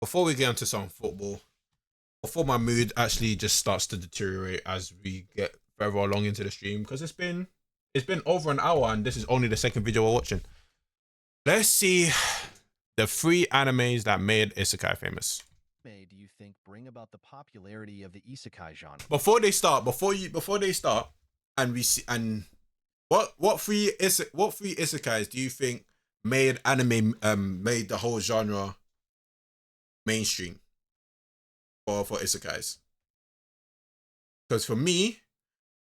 before we get into some football, before my mood actually just starts to deteriorate as we get further along into the stream, because it's been over an hour and this is only the second video we're watching. Let's see the three animes that made Isekai famous. Do you think bring about the popularity of the isekai genre? Before they start, and we see and what three isekais do you think made anime made the whole genre mainstream for isekais? Because for me,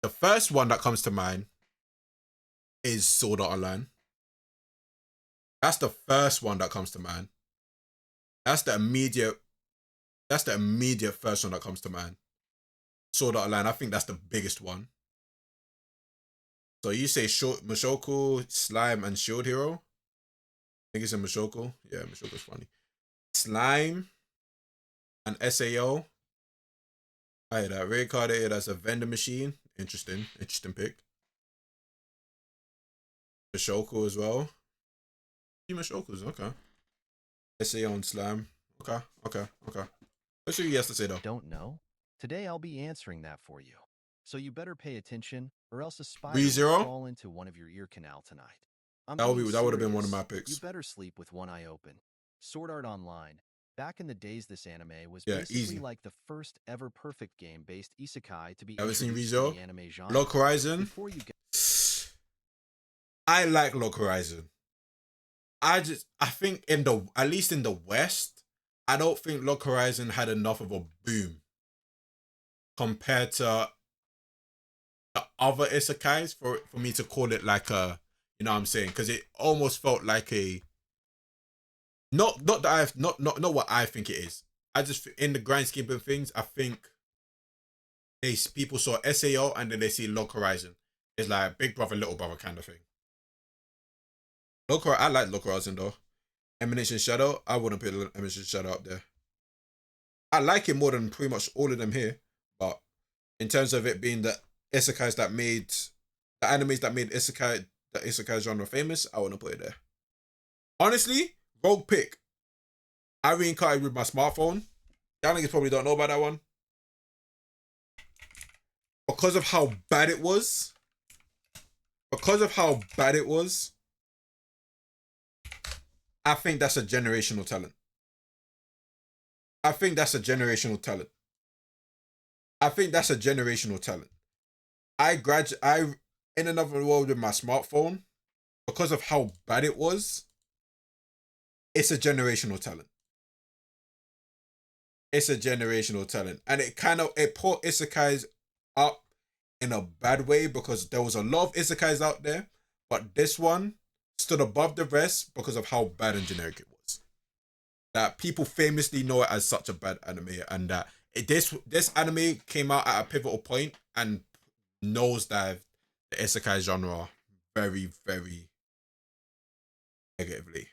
the first one that comes to mind is Sword Art Online. That's the first one that comes to mind. That's the immediate first one that comes to mind. Sword Art Online, I think that's the biggest one. So you say Mushoku, Slime, and Shield Hero? I think it's in Mushoku. Yeah, Mushoku's funny. Slime and SAO. I hear that. Reincarnated as a vendor machine. Interesting pick. Mushoku as well. Mushoku's okay. SAO and Slime. Okay. Let's see what he has to say though. Don't know? Today I'll be answering that for you. So you better pay attention, or else a spider ReZero? will crawl into one of your ear canal tonight. That would have been one of my picks. You better sleep with one eye open. Sword Art Online. Back in the days, this anime was basically easy. Like the first ever perfect game-based isekai to be Ever seen introduced ReZero? in the anime genre. Log Horizon? Before you get I like Log Horizon. I think at least in the West, I don't think Log Horizon had enough of a boom compared to the other isekais for me to call it like a, you know what I'm saying? Because it almost felt like a not what I think it is. I just, in the grand scheme of things, I think people saw SAO and then they see Log Horizon. It's like big brother, little brother kind of thing. I like Log Horizon though. Emanation Shadow, I wouldn't put Emanation Shadow up there. I like it more than pretty much all of them here, but in terms of it being the isekais that made the animes that made the isekai genre famous, I wouldn't put it there. Honestly, rogue pick. I reincarnated with my smartphone. Y'all niggas probably don't know about that one. Because of how bad it was. I think that's a generational talent. I in another world with my smartphone, because of how bad it was, it's a generational talent. And it put isekais up in a bad way because there was a lot of isekais out there, but this one stood above the rest because of how bad and generic it was. That people famously know it as such a bad anime, and that this anime came out at a pivotal point and nosedived the isekai genre very, very negatively.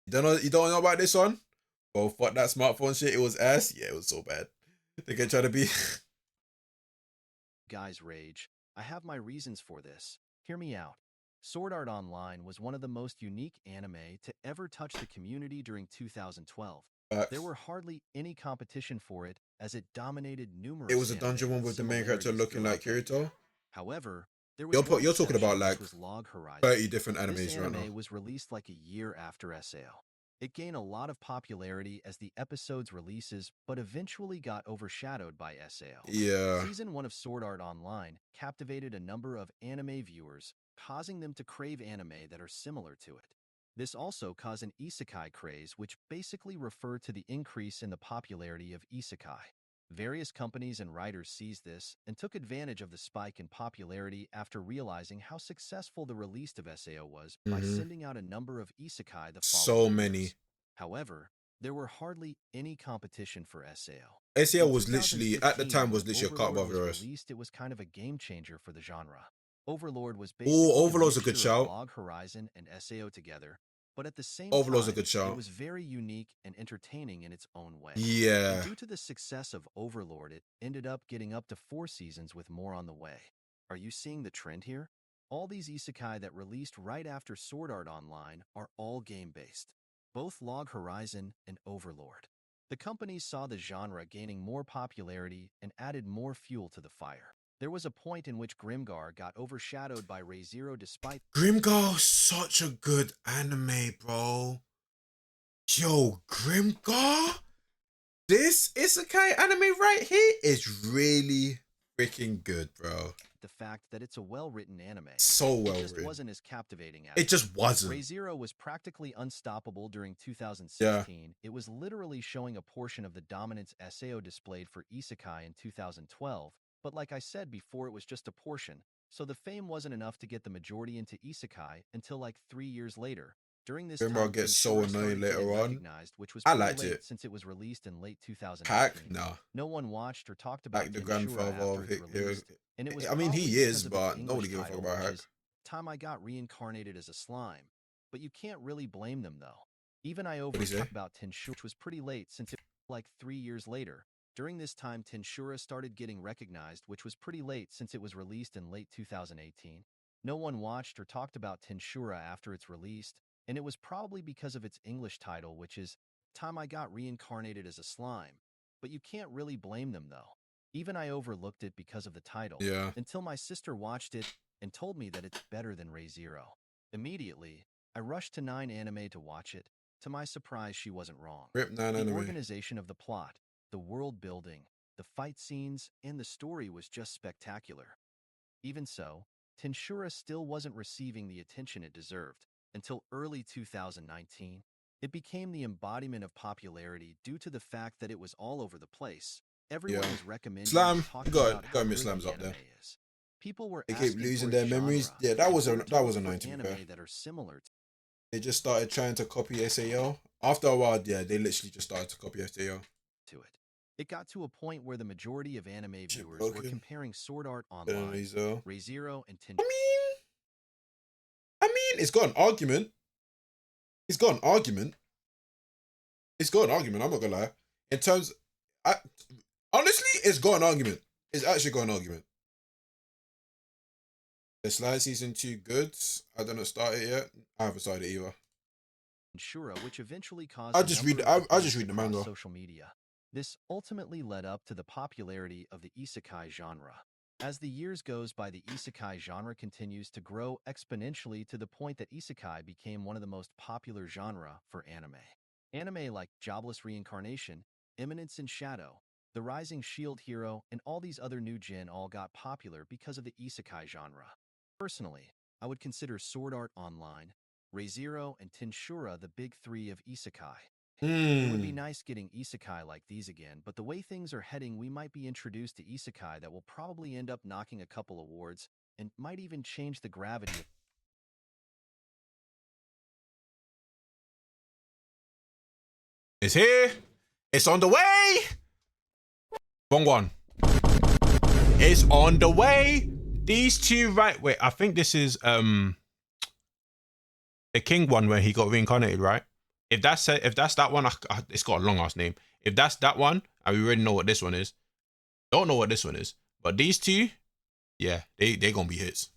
You don't know about this one? Well, fuck that smartphone shit. It was ass. Yeah, it was so bad. They can try to be. Guys rage. I have my reasons for this. Hear me out. Sword Art Online was one of the most unique anime to ever touch the community during 2012. There were hardly any competition for it, as it dominated numerous. It was a dungeon one with the main character looking like Kirito. However, there was you're talking about like Log Horizon. 30 different animes this anime right now. Was released like a year after SAO. It gained a lot of popularity as the episodes releases, but eventually got overshadowed by SAO. Yeah. Season 1 of Sword Art Online captivated a number of anime viewers, causing them to crave anime that are similar to it. This also caused an isekai craze, which basically referred to the increase in the popularity of isekai. Various companies and writers seized this and took advantage of the spike in popularity after realizing how successful the release of SAO was by sending out a number of isekai the following So many. years. However, there were hardly any competition for SAO. SAO was literally, at the time, was literally a cut above the rest. It was kind of a game changer for the genre. Overlord was Overlord's a good shout. Log Horizon and SAO together, but at the same Overlord's time, a good shout. It was very unique and entertaining in its own way. Yeah. And due to the success of Overlord, it ended up getting up to 4 seasons with more on the way. Are you seeing the trend here? All these isekai that released right after Sword Art Online are all game-based. both Log Horizon and Overlord. The companies saw the genre gaining more popularity and added more fuel to the fire. There was a point in which Grimgar got overshadowed by Re:Zero despite Grimgar, such a good anime, bro. Yo, Grimgar? This isekai anime right here is really freaking good, bro. the fact that it's a well-written anime. So It well just written. wasn't as captivating as It just wasn't. Re:Zero was practically unstoppable during Yeah. 2016. It was literally showing a portion of the dominance SAO displayed for Isekai in 2012, but like I said before, it was just a portion, so the fame wasn't enough to get the majority into Isekai until like 3 years later. During this Grimgar time, gets so Tenshura annoying started getting later on. recognized, which was I pretty liked late it. since it was released in late Pack? 2018. Nah. No one watched or talked about Like the Tenshura grandfather after of its heroes. release, and it was I mean, probably he is, because of its but nobody English give a fuck title, about which Hack. is Time I Got Reincarnated as a Slime. But you can't really blame them, though. Even I What do you say? talked about Tenshura, which was pretty late since it was like 3 years later. During this time, Tenshura started getting recognized, which was pretty late since it was released in late 2018. No one watched or talked about Tenshura after it's released, and it was probably because of its English title, which is Time I Got Reincarnated as a Slime. But you can't really blame them, though. Even I overlooked it because of the title, Yeah. until my sister watched it and told me that it's better than Re:Zero. Immediately, I rushed to 9 Anime to watch it. To my surprise, she wasn't wrong. Rip 9 The anime. organization of the plot, the world building, the fight scenes, and the story was just spectacular. Even so, Tenshura still wasn't receiving the attention it deserved. Until early 2019, it became the embodiment of popularity due to the fact that it was all over the place. Everyone Yeah. was recommending Slam. and talking You about how got me good slams the up there. anime is. People were They keep asking losing for their its memories. genre, Yeah, that and was they were that was told for annoying to be fair. anime that are similar to They just started trying to copy SAO. After a while, yeah, they literally just started to copy SAO. it. It got to a point where the majority of anime Shit viewers were broken. comparing Sword Art Online, Re:Zero. Re:Zero, and I mean, it's got an argument. It's got an argument. It's got an argument. I'm not gonna lie. In terms, I honestly, it's got an argument. It's actually got an argument. The Slide season 2 good. I don't know start it yet. I haven't started it either. Shura, which eventually caused I a just number read. of I just debates read the across manga. social media. This ultimately led up to the popularity of the isekai genre. As the years goes by, the isekai genre continues to grow exponentially to the point that isekai became one of the most popular genre for anime. Anime like Jobless Reincarnation, Eminence in Shadow, The Rising Shield Hero, and all these other new gen all got popular because of the isekai genre. Personally, I would consider Sword Art Online, Re:Zero, and Tenshura the big three of isekai. It would be nice getting isekai like these again, but the way things are heading, we might be introduced to isekai that will probably end up knocking a couple awards and might even change the gravity of It's here. It's on the way. Wrong one. It's on the way. These two, right? Wait, I think this is the King one where he got reincarnated, right? If that's that one, it's got a long ass name. If that's that one, and we already know what this one is. Don't know what this one is, but these two, yeah, they gonna be hits.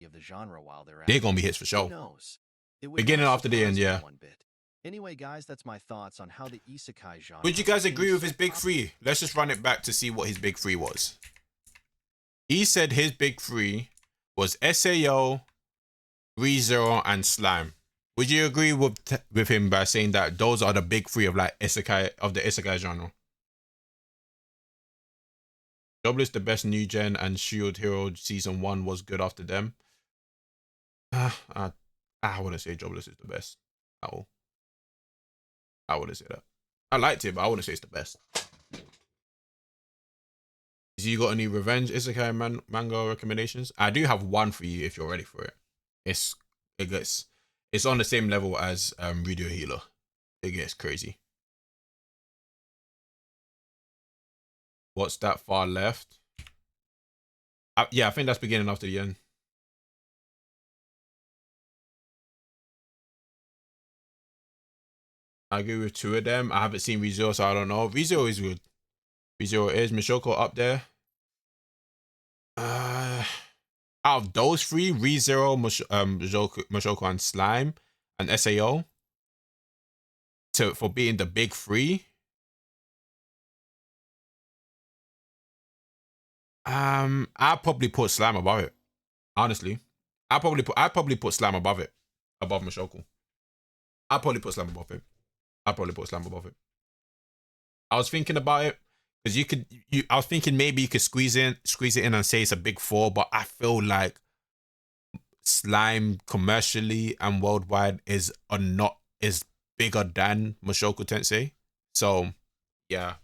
the genre while they're at They're it. gonna be hits for Who sure. knows? It would Beginning not after the end, surprise me yeah. one bit. Anyway, guys, that's my thoughts on how the isekai genre. Would you guys became agree with so his big three? Let's just run it back to see what his big three was. He said his big three was SAO, Re:Zero, and Slime. Would you agree with him by saying that those are the big three of like isekai of the isekai genre? Jobless the best new gen and Shield Hero season 1 was good after them. I wouldn't say Jobless is the best at all. I wouldn't say that. I liked it, but I wouldn't say it's the best. You got any revenge isekai manga recommendations? I do have one for you if you're ready for it. It's on the same level as Radio Healer. It gets crazy. What's that far left? Yeah, I think that's beginning after the end. I agree with two of them. I haven't seen Re:Zero, so I don't know. Re:Zero is good. Re:Zero is Mishoko up there. Out of those three, Re:Zero, Mishoko, and Slime, and SAO, for being the big three. I'd probably put Slime above it. Honestly, I'd probably put Slime above it, above Mushoku. I'd probably put Slime above it. I'd probably put Slime above it. I was thinking about it because I was thinking maybe you could squeeze it in and say it's a big four, but I feel like Slime commercially and worldwide is bigger than Mushoku Tensei. So yeah,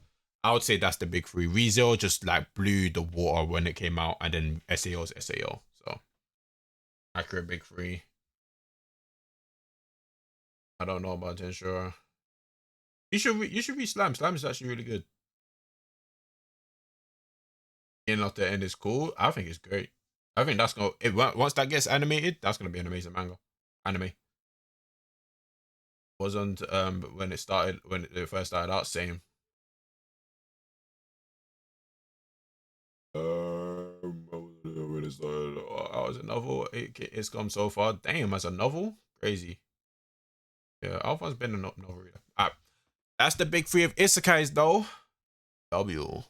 I would say that's the big three. ReZero just like blew the water when it came out, and then SAO's SAO. So accurate big three. I don't know about Tensura. You should read Slime. Slime is actually really good. Getting off the end is cool. I think it's great. I think that's gonna once that gets animated, that's gonna be an amazing manga. Anime. Wasn't when it first started out, same. When it started, I was a novel. It's come so far. Damn, as a novel, crazy. Yeah, Alpha's been a novel reader. That's the big three of isekais though. W.